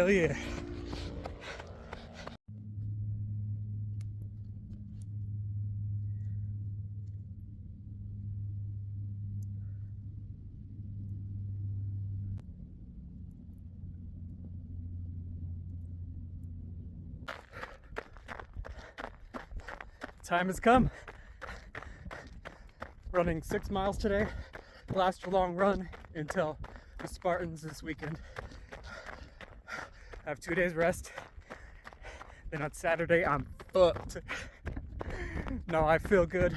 Hell yeah. Time has come. Running 6 miles today. Last long run until the Spartans this weekend. I have 2 days rest. Then on Saturday, I'm fucked. No, I feel good.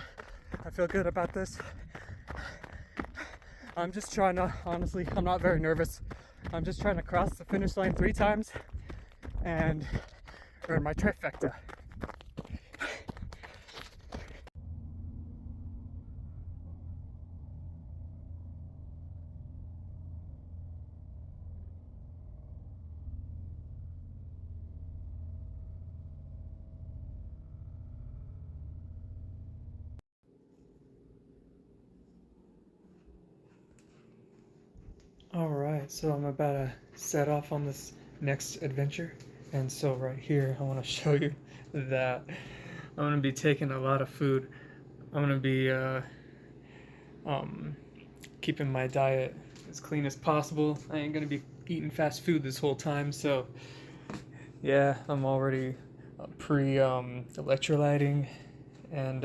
I feel good about this. I'm just trying to, honestly, I'm not very nervous. I'm just trying to cross the finish line 3 times and earn my trifecta. Alright, so I'm about to set off on this next adventure. And so right here, I want to show you that I'm going to be taking a lot of food. I'm going to be keeping my diet as clean as possible. I ain't going to be eating fast food this whole time. So yeah, I'm already electrolyting. And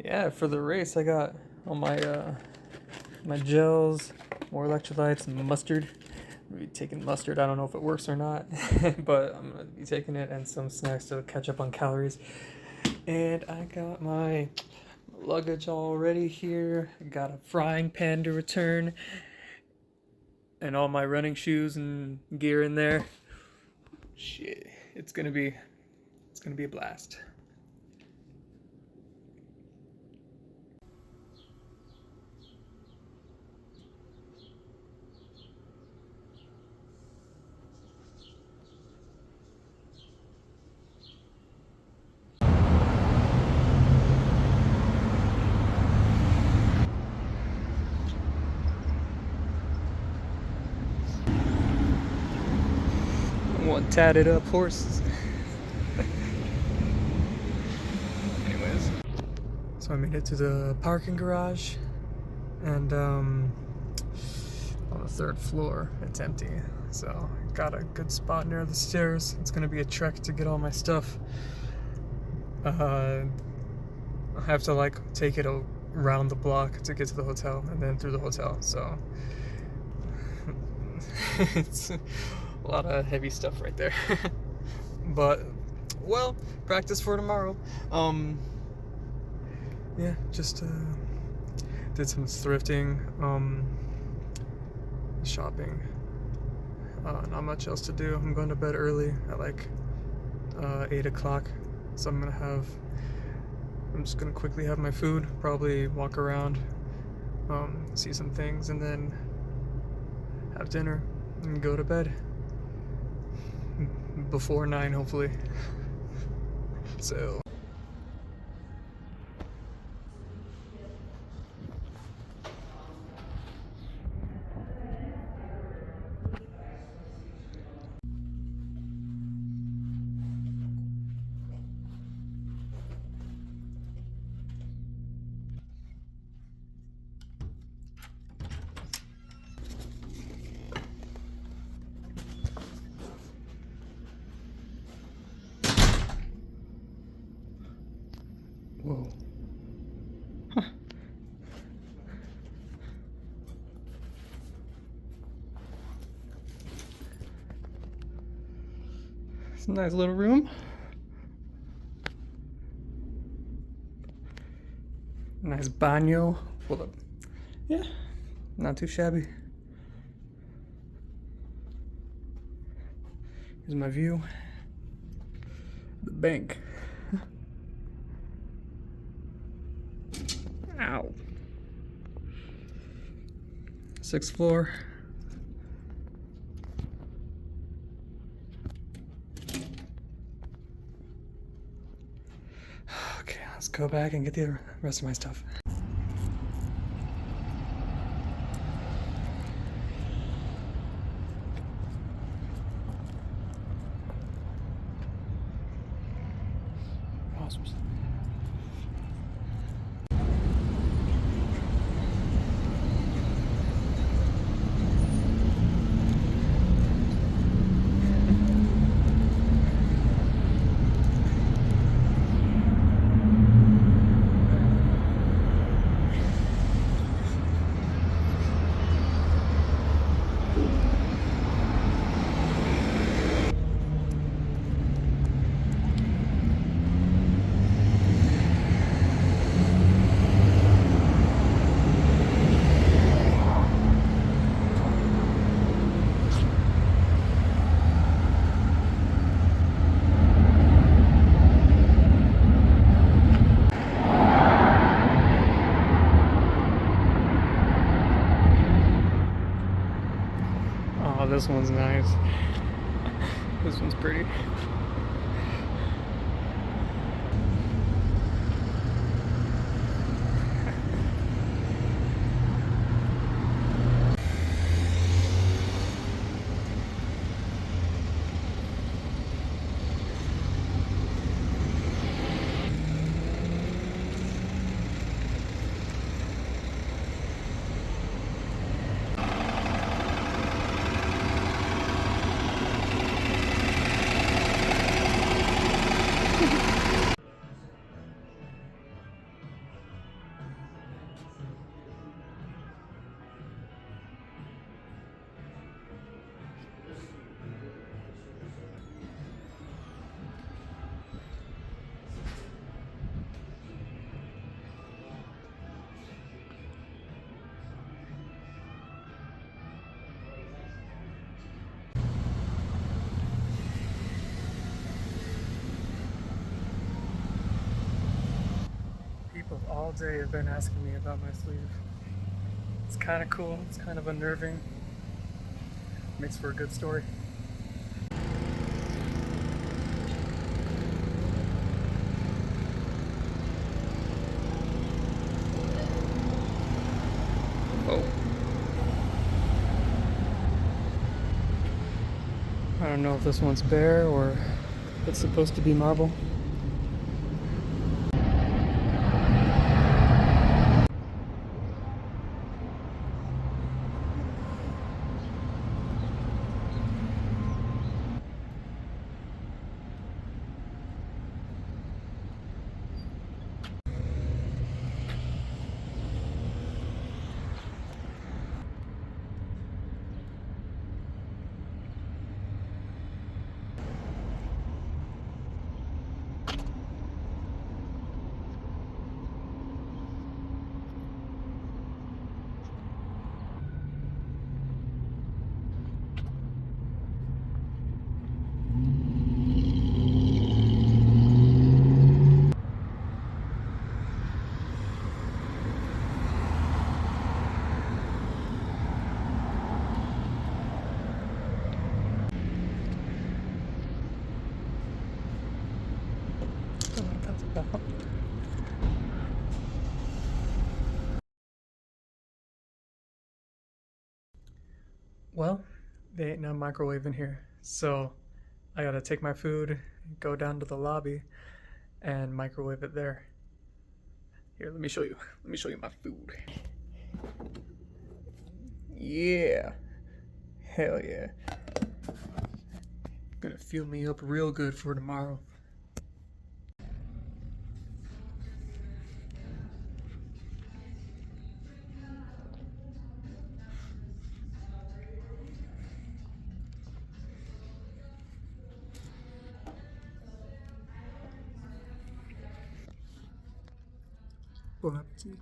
yeah, for the race, I got all my gels, more electrolytes, and mustard. I'm gonna be taking mustard. I don't know if it works or not, but I'm gonna be taking it, and some snacks to catch up on calories. And I got my luggage all ready here. I got a frying pan to return, and all my running shoes and gear in there. Shit, it's gonna be a blast. One tatted up horses. Anyways, so I made it to the parking garage, and on the 3rd floor it's empty. So got a good spot near the stairs. It's gonna be a trek to get all my stuff. I have to like take it around the block to get to the hotel, and then through the hotel. So it's a lot of heavy stuff right there. But well, practice for tomorrow. Yeah, just did some thrifting, shopping. Not much else to do. I'm going to bed early at like 8 o'clock, so I'm just gonna quickly have my food, probably walk around, see some things, and then have dinner and go to bed before 9, hopefully. So whoa. Huh. It's a nice little room. Nice baño. Hold up. Yeah, not too shabby. Here's my view. The bank. Ow. 6th floor. Okay, let's go back and get the rest of my stuff. Awesome. Oh, this one's nice. This one's pretty. People all day have been asking me about my sleeve. It's kind of cool, it's kind of unnerving. Makes for a good story. Oh. I don't know if this one's bare or if it's supposed to be marble. Well, they ain't no microwave in here, so I gotta take my food, go down to the lobby, and microwave it there. Here, let me show you. Let me show you my food. Yeah. Hell yeah. Gonna fuel me up real good for tomorrow. Bon appetit.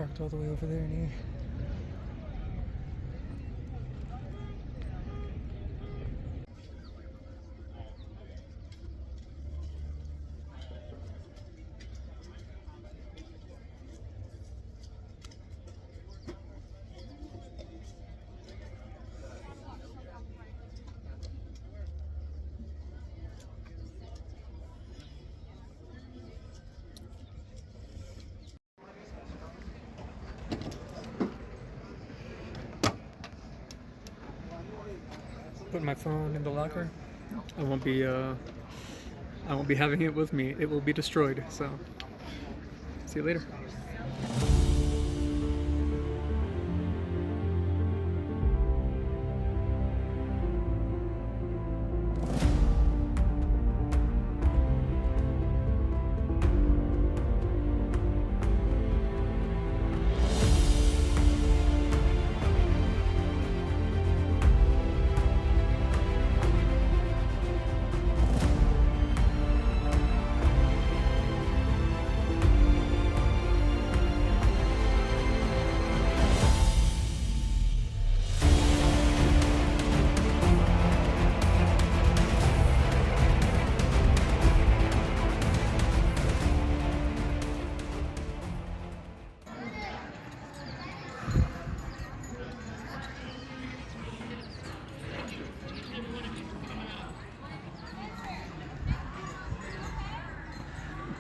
parked all the way over there near. Put my phone in the locker. I won't be having it with me. It will be destroyed. So, see you later.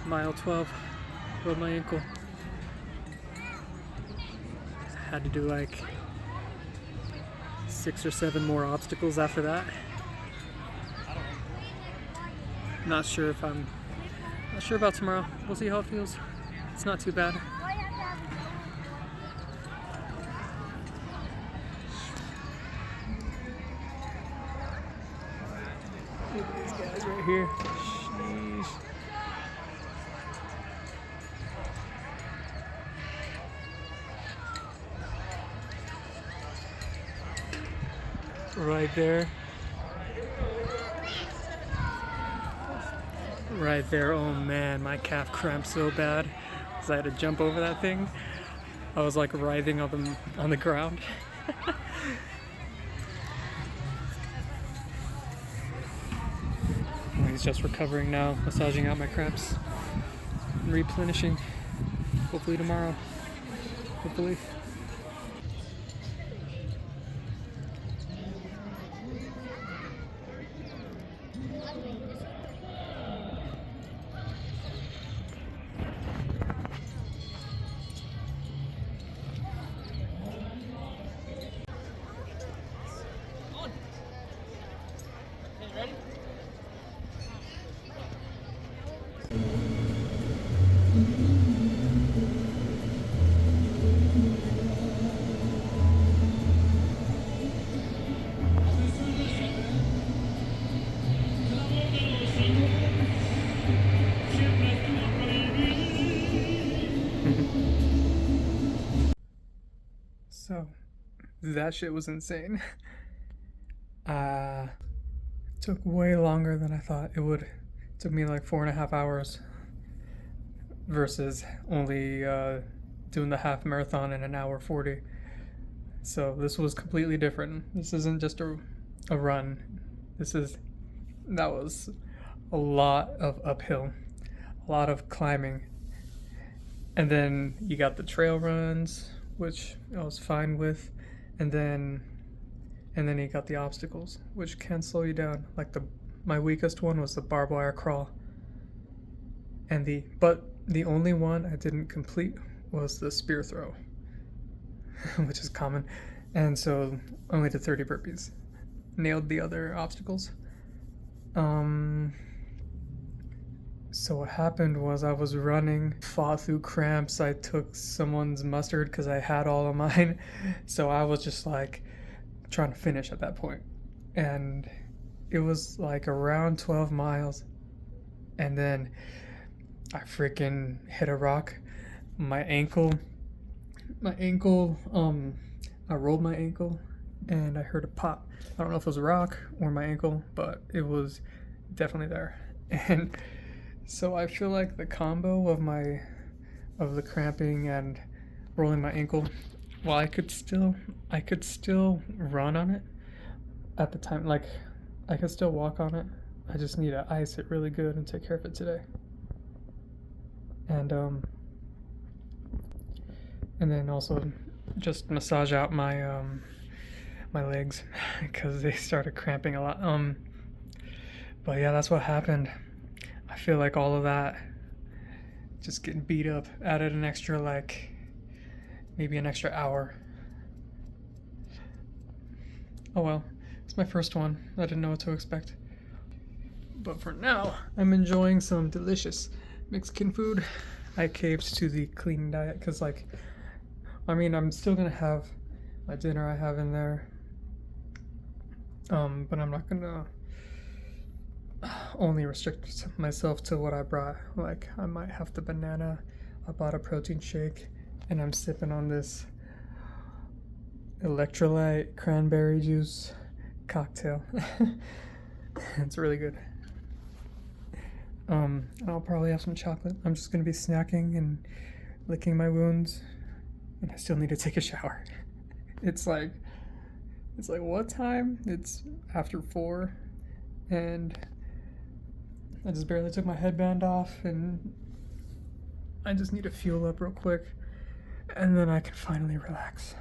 Mile 12, broke my ankle. Had to do like 6 or 7 more obstacles after that. Not sure about tomorrow. We'll see how it feels. It's not too bad. Look at these guys right here. Sheesh. Right there. Right there. Oh man, my calf cramped so bad because I had to jump over that thing. I was like writhing on the ground. He's just recovering now, massaging out my cramps and replenishing. Hopefully tomorrow. Hopefully. So, that shit was insane. Took way longer than I thought it would. It took me like 4.5 hours versus only doing the half marathon in 1 hour 40. So this was completely different. This isn't just a run. That was a lot of uphill, a lot of climbing. And then you got the trail runs, which I was fine with, and then you got the obstacles, which can slow you down. Like my weakest one was the barbed wire crawl, but the only one I didn't complete was the spear throw, which is common, and so only did 30 burpees. Nailed the other obstacles. So what happened was I was running, fought through cramps. I took someone's mustard because I had all of mine. So I was just like trying to finish at that point. And it was like around 12 miles. And then I freaking hit a rock. My ankle, I rolled my ankle and I heard a pop. I don't know if it was a rock or my ankle, but it was definitely there. And so I feel like the combo of the cramping and rolling my ankle. Well, I could still run on it at the time. Like, I could still walk on it. I just need to ice it really good and take care of it today. And then also just massage out my my legs because they started cramping a lot. But yeah, that's what happened. I feel like all of that, just getting beat up, added an extra, like, maybe an extra hour. Oh well, it's my first one. I didn't know what to expect. But for now, I'm enjoying some delicious Mexican food. I caved to the clean diet because, like, I mean, I'm still gonna have my dinner I have in there. But I'm not gonna only restrict myself to what I brought. Like, I might have the banana. I bought a protein shake, and I'm sipping on this electrolyte cranberry juice cocktail. It's really good. And I'll probably have some chocolate. I'm just gonna be snacking and licking my wounds, and I still need to take a shower. It's like what time? It's after 4, and I just barely took my headband off, and I just need to fuel up real quick, and then I can finally relax.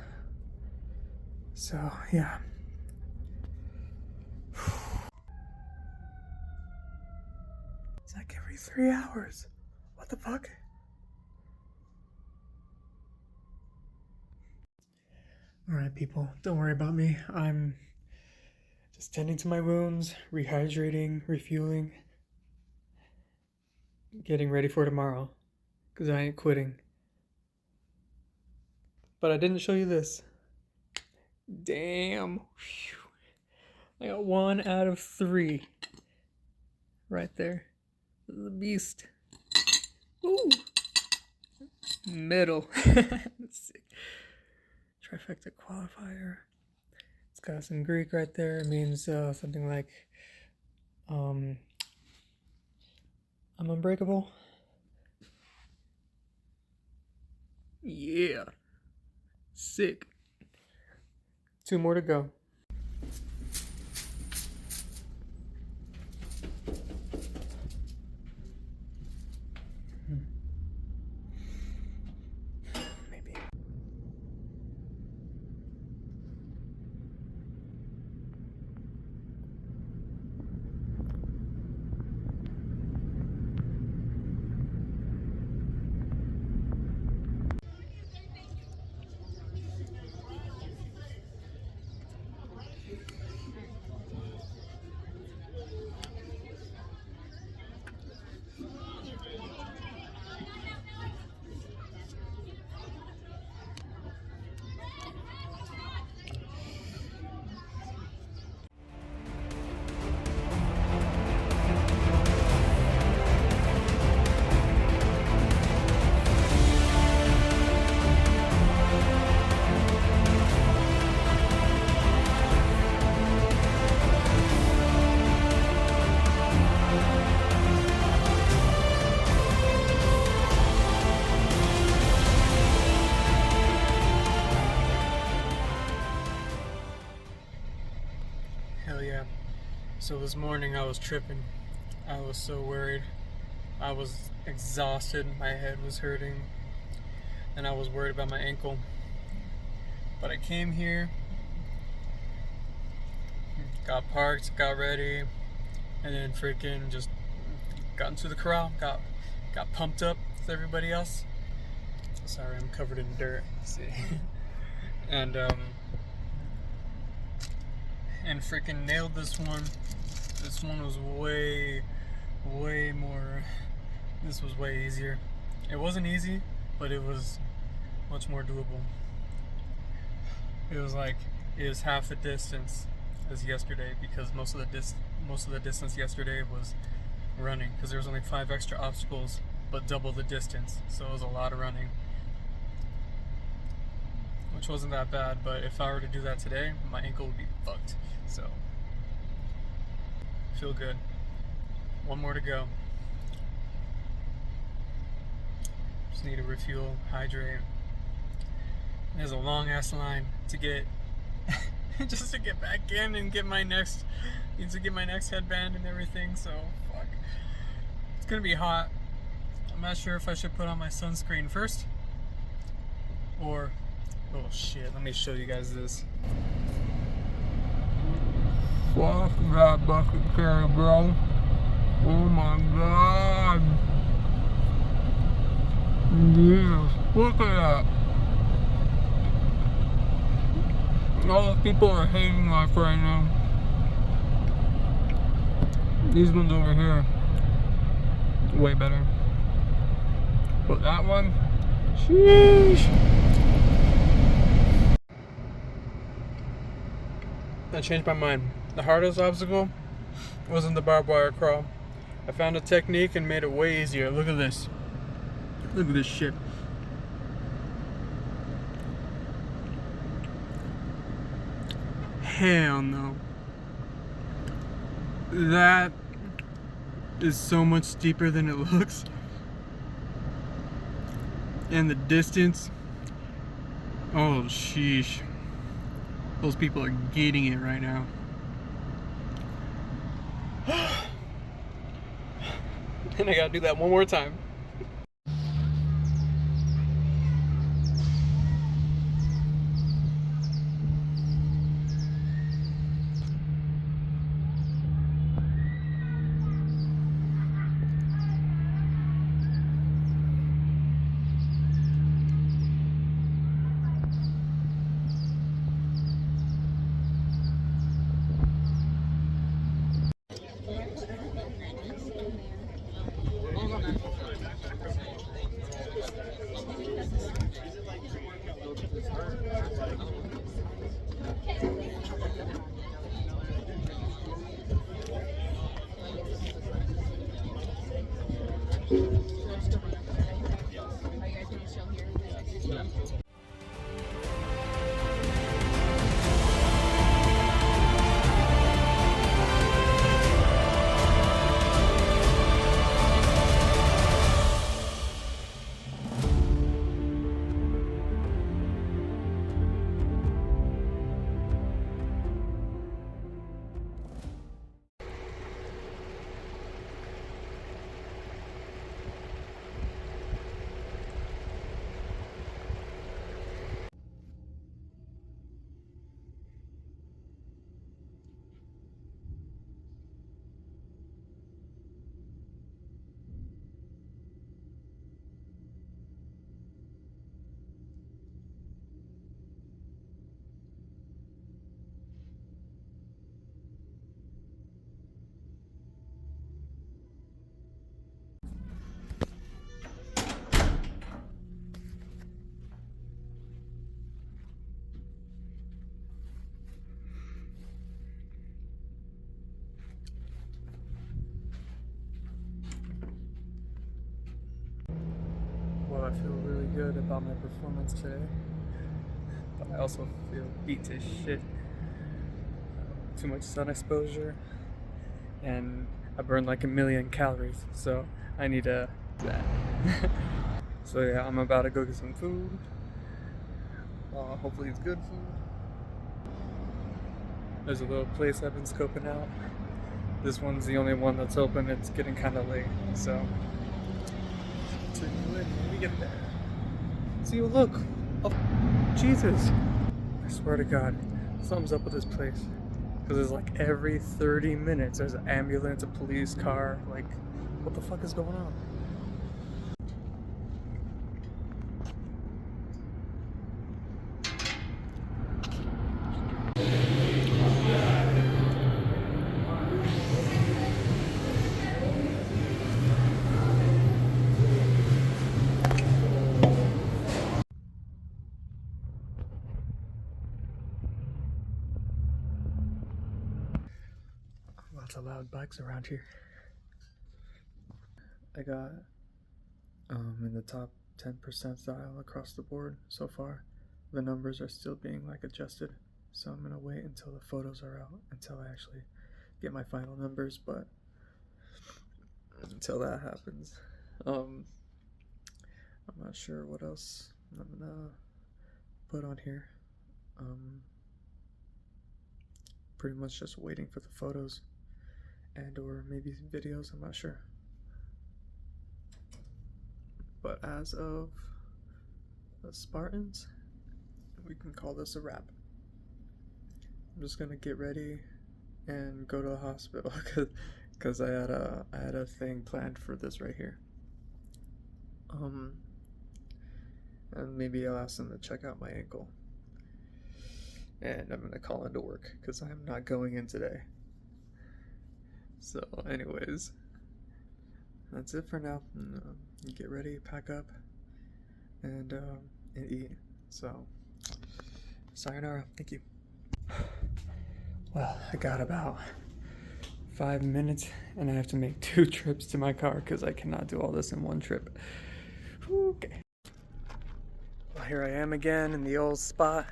So yeah. It's like every 3 hours. What the fuck? Alright, people, don't worry about me. I'm just tending to my wounds, rehydrating, refueling, getting ready for tomorrow, because I ain't quitting. But I didn't show you this. Damn. Whew. I got 1 out of 3. Right there. The beast. Ooh. Middle. Sick. Trifecta qualifier. It's got some Greek right there. It means something like I'm unbreakable. Yeah. Sick. 2 more to go. Maybe. Hell yeah. So this morning I was tripping. I was so worried. I was exhausted. My head was hurting. And I was worried about my ankle. But I came here, got parked, got ready, and then freaking just got into the corral, got pumped up with everybody else. Sorry, I'm covered in dirt. See. And freaking nailed this one. This one was way more. This was way easier. It wasn't easy, but it was much more doable. It was half the distance as yesterday, because most of the distance yesterday was running, because there was only 5 extra obstacles, but double the distance. So it was a lot of running, which wasn't that bad. But if I were to do that today, my ankle would be fucked. So feel good. 1 more to go. Just need to refuel, hydrate, There's a long ass line to get just to get back in and get my next headband and everything. So fuck, it's gonna be hot. I'm not sure if I should put on my sunscreen first or, oh shit, let me show you guys this. Fuck that bucket carry, bro. Oh my god. Yeah, look at that. All the people are hating life right now. These ones over here, way better. But that one, sheesh. I changed my mind. The hardest obstacle wasn't the barbed wire crawl. I found a technique and made it way easier. Look at this. Look at this shit. Hell no. That is so much steeper than it looks. And the distance. Oh, sheesh. Those people are getting it right now. And I gotta do that one more time. Well, I feel really good about my performance today, but I also feel beat to shit. Too much sun exposure, and I burned like 1,000,000 calories, so I need that. So yeah, I'm about to go get some food. Hopefully it's good food. There's a little place I've been scoping out. This one's the only one that's open. It's getting kind of late, so turn you in when we get there. See, look! Oh, Jesus! I swear to God, something's up with this place. Because it's like every 30 minutes there's an ambulance, a police car. Like, what the fuck is going on? Lots of loud bikes around here. I got in the top 10 percentile across the board so far. The numbers are still being like adjusted, so I'm gonna wait until the photos are out until I actually get my final numbers. But until that happens, I'm not sure what else I'm gonna put on here. Pretty much just waiting for the photos and or maybe videos, I'm not sure. But as of the Spartans, we can call this a wrap. I'm just gonna get ready and go to the hospital because I had a thing planned for this right here. And maybe I'll ask them to check out my ankle. And I'm gonna call into work because I'm not going in today. So, anyways, that's it for now. Get ready, pack up, and eat. So, sayonara. Thank you. Well, I got about 5 minutes, and I have to make 2 trips to my car because I cannot do all this in one trip. Okay. Well, here I am again in the old spot.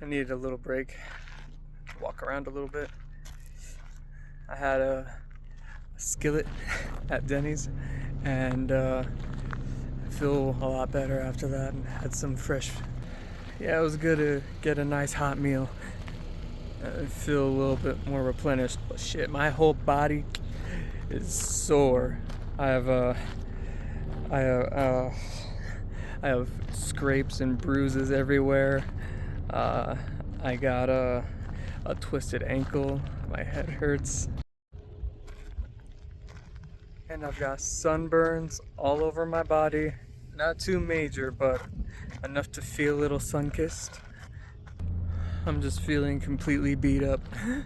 I needed a little break, walk around a little bit. I had a skillet at Denny's, and I feel a lot better after that, and had some fresh. Yeah, it was good to get a nice hot meal. I feel a little bit more replenished, but shit, my whole body is sore. I have scrapes and bruises everywhere. I got a twisted ankle. My head hurts. And I've got sunburns all over my body. Not too major, but enough to feel a little sun-kissed. I'm just feeling completely beat up.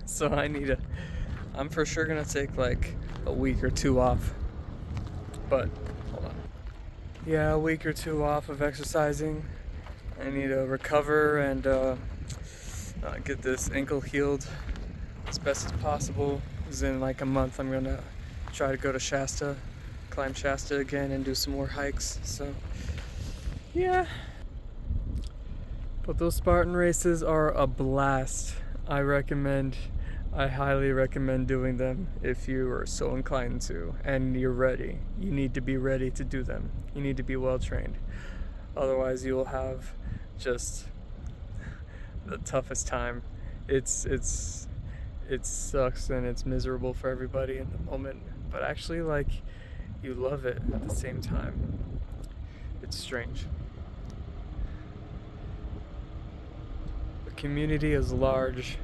So I'm for sure gonna take like a week or 2 off. But, hold on. Yeah, a week or 2 off of exercising. I need to recover and get this ankle healed as best as possible. Because in like a month I'm gonna try to go to Shasta, climb Shasta again and do some more hikes. So yeah. But those Spartan races are a blast. I highly recommend doing them if you are so inclined to and you're ready. You need to be ready to do them. You need to be well trained. Otherwise you will have just the toughest time. It sucks and it's miserable for everybody in the moment, but actually like you love it at the same time. It's strange. The community is large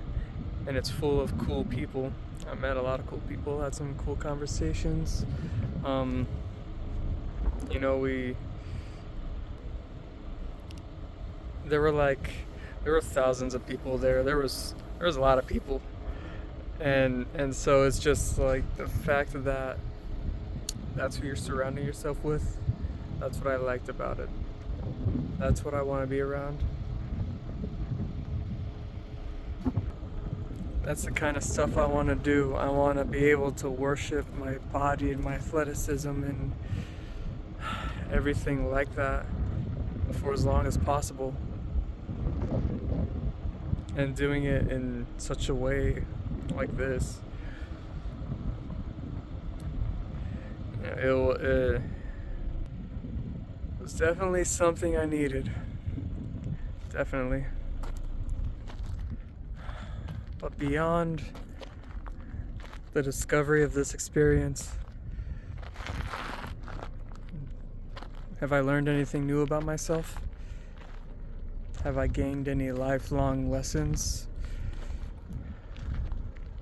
and it's full of cool people. I met a lot of cool people, had some cool conversations. There were thousands of people there. There was a lot of people. And so it's just like the fact that that's who you're surrounding yourself with. That's what I liked about it. That's what I want to be around. That's the kind of stuff I want to do. I want to be able to worship my body and my athleticism and everything like that for as long as possible. And doing it in such a way like this, it was definitely something I needed. Definitely. But beyond the discovery of this experience, have I learned anything new about myself? Have I gained any lifelong lessons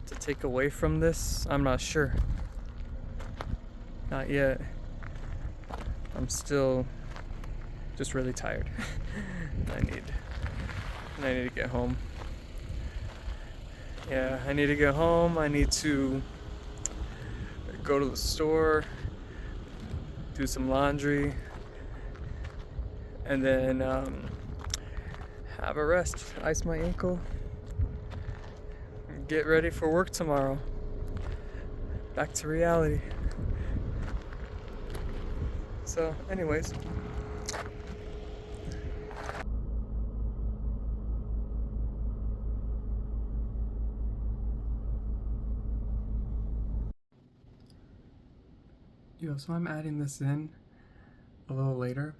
to take away from this? I'm not sure. Not yet. I'm still just really tired. I need to get home. Yeah, I need to get home. I need to go to the store, do some laundry, and then have a rest, ice my ankle, get ready for work tomorrow. Back to reality. So, anyways. So I'm adding this in a little later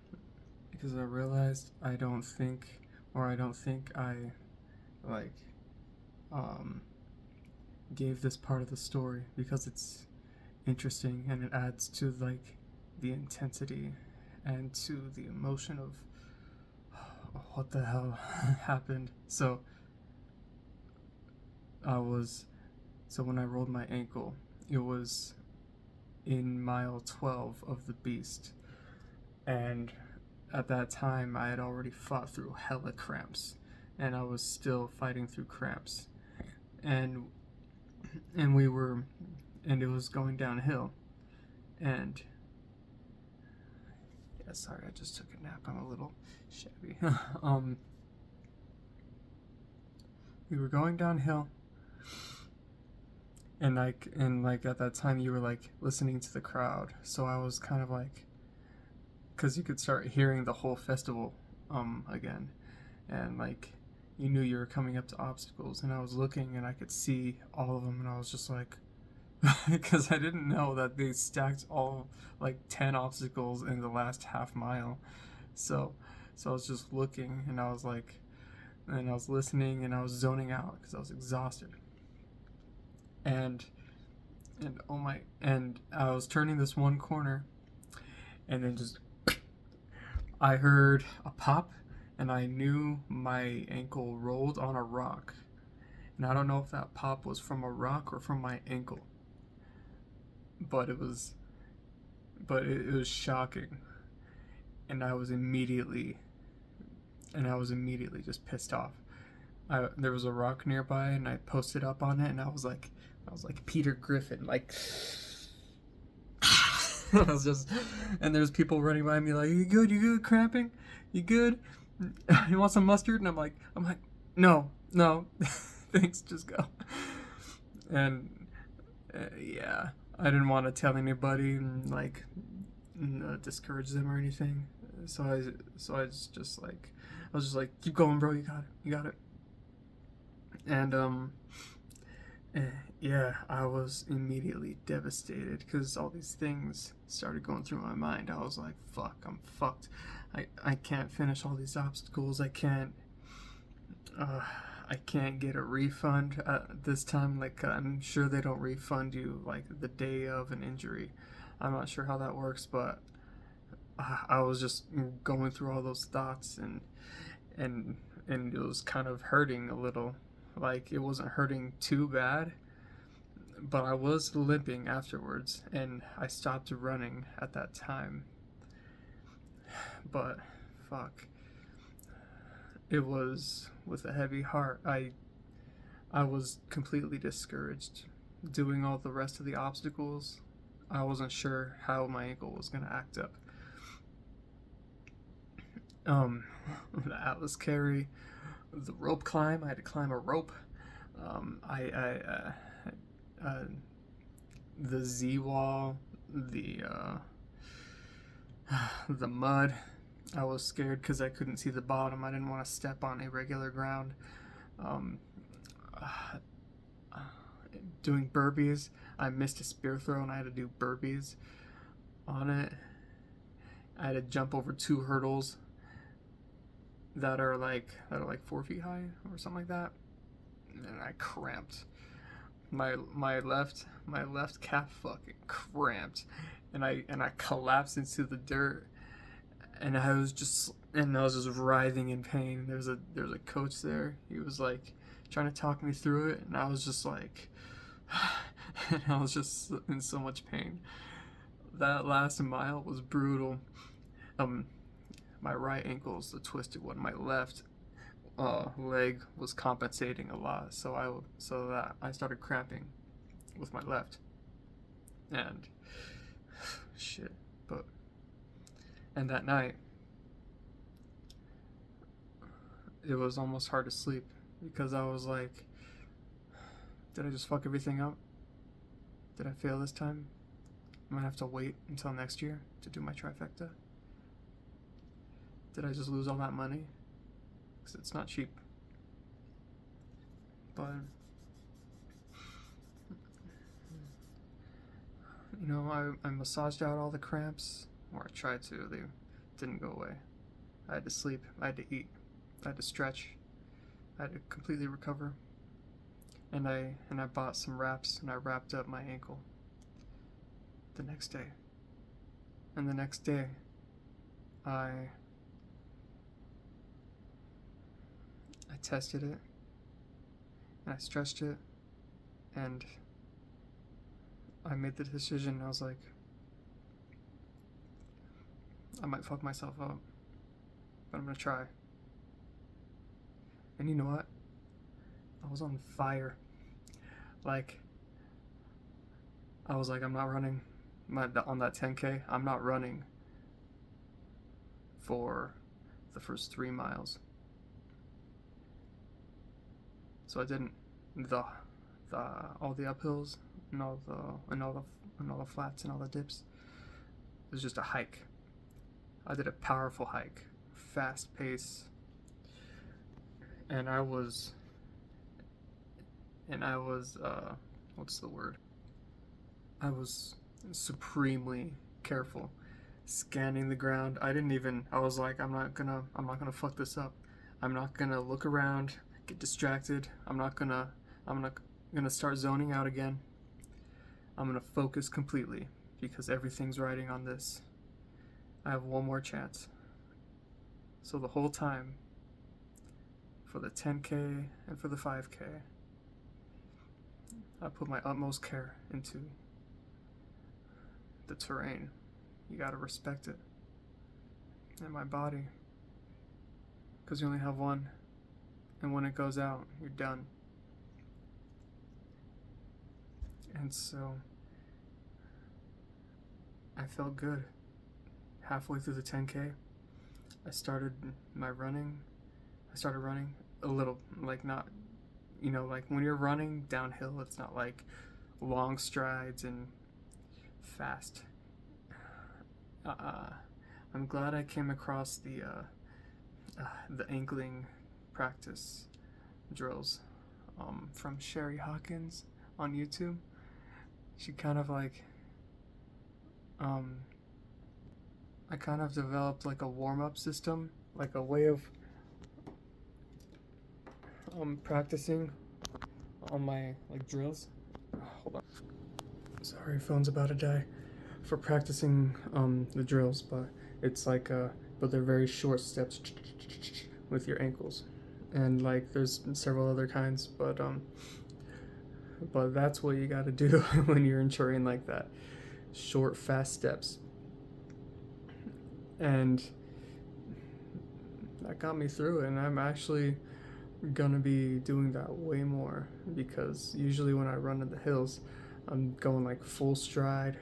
because I realized I don't think I like um gave this part of the story because it's interesting and it adds to like the intensity and to the emotion of what the hell happened. I was so when I rolled my ankle, it was in mile 12 of the beast, and at that time I had already fought through hella cramps, and I was still fighting through cramps, and and we were and it was going downhill, and yeah, sorry, I just took a nap. I'm a little shabby. We were going downhill, and at that time you were like listening to the crowd, so I was kind of like, because you could start hearing the whole festival again, and like you knew you were coming up to obstacles, and I was looking and I could see all of them, and I was just like, because I didn't know that they stacked all like 10 obstacles in the last half mile. So I was just looking, and I was like, and I was listening, and I was zoning out because I was exhausted. And and I was turning this one corner, and then just I heard a pop, and I knew my ankle rolled on a rock. And I don't know if that pop was from a rock or from my ankle, but it was shocking, and I was immediately just pissed off. There was a rock nearby, and I posted up on it, and I was like Peter Griffin, like I was just, and there's people running by me like, you good, cramping, you good, you want some mustard? And I'm like, no, thanks, just go. And yeah, I didn't want to tell anybody and like discourage them or anything. So I was just like, keep going, bro. You got it. And yeah, I was immediately devastated because all these things started going through my mind. I was like, fuck, I'm fucked. I can't finish all these obstacles. I can't get a refund this time. Like, I'm sure they don't refund you like the day of an injury. I'm not sure how that works, but I was just going through all those thoughts, and it was kind of hurting a little. Like, it wasn't hurting too bad, but I was limping afterwards, and I stopped running at that time. But fuck, it was with a heavy heart. I was completely discouraged doing all the rest of the obstacles. I wasn't sure how my ankle was gonna act up. The Atlas carry, the rope climb. I had to climb a rope. The Z wall, the mud. I was scared because I couldn't see the bottom. I didn't want to step on irregular ground. Um, Doing burpees. I missed a spear throw and I had to do burpees on it. I had to jump over 2 hurdles that are like 4 feet high or something like that, and I cramped. My left calf fucking cramped, and I collapsed into the dirt, and I was just writhing in pain. There's a coach there. He was like trying to talk me through it, and I was just like, and I was just in so much pain. That last mile was brutal. My right ankle is the twisted one. My left leg was compensating a lot, so I started cramping with my left, and shit. And that night, it was almost hard to sleep because I was like, did I just fuck everything up? Did I fail this time? I'm gonna have to wait until next year to do my trifecta. Did I just lose all that money? Because it's not cheap. But, I massaged out all the cramps, or I tried to. They didn't go away. I had to sleep, I had to eat, I had to stretch, I had to completely recover. And I bought some wraps and I wrapped up my ankle the next day. And the next day I tested it and I stretched it, and I made the decision. I was like, I might fuck myself up, but I'm gonna try. And you know what? I was on fire. Like, I was like, I'm not running on that 10K. I'm not running for the first 3 miles. So I didn't. All the uphills and all the flats and all the dips. It was just a hike. I did a powerful hike, fast pace, and I was what's the word? I was supremely careful, scanning the ground. I was like, I'm not gonna fuck this up. I'm not gonna look around, get distracted. I'm not gonna start zoning out again. I'm gonna focus completely because everything's riding on this. I have one more chance. So the whole time, for the 10K and for the 5K, I put my utmost care into the terrain. You gotta respect it. And my body. Because you only have one. And when it goes out, you're done. And so, I felt good. Halfway through the 10K, I started running a little, like not, like when you're running downhill, it's not like long strides and fast. I'm glad I came across the ankling practice drills from Sherry Hawkins on YouTube. She kind of like I kind of developed like a warm-up system, like a way of practicing on my like drills. Hold on. Sorry, phone's about to die. For practicing the drills, but it's like but they're very short steps with your ankles, and like there's several other kinds, but that's what you got to do when you're in terrain like that. Short, fast steps. And that got me through it, and I'm actually gonna be doing that way more, because usually when I run in the hills, I'm going like full stride.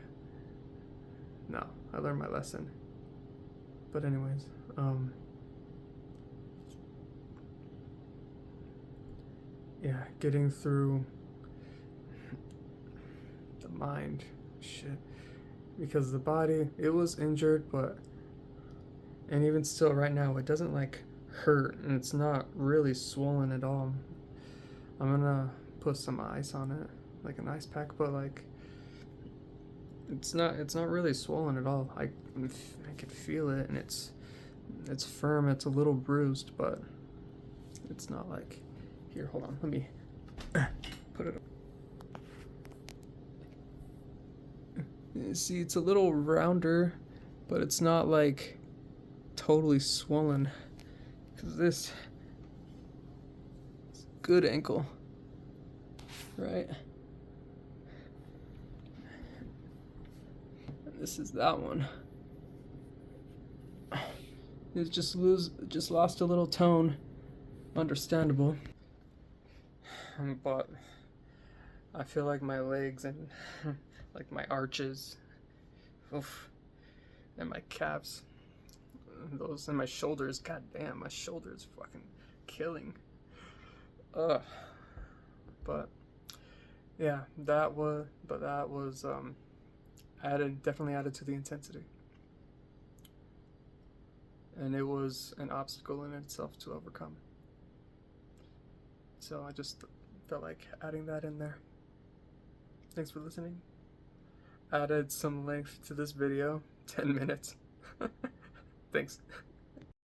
No, I learned my lesson. But anyways, yeah, getting through the mind shit, because the body, it was injured, and even still right now, it doesn't like hurt, and it's not really swollen at all. I'm gonna put some ice on it, like an ice pack, but like it's not really swollen at all. I can feel it, and it's firm. It's a little bruised, but it's not like, here, hold on, let me put it up. See, it's a little rounder, but it's not like totally swollen, because this is a good ankle, right? And this is that one. It just lost a little tone, understandable. But I feel like my legs and like my arches, oof, and my calves, those, and my shoulders. God damn, my shoulders fucking killing. But yeah, that was definitely added to the intensity, and it was an obstacle in itself to overcome. So I just felt like adding that in there. Thanks for listening. Added some length to this video, 10 minutes. Thanks.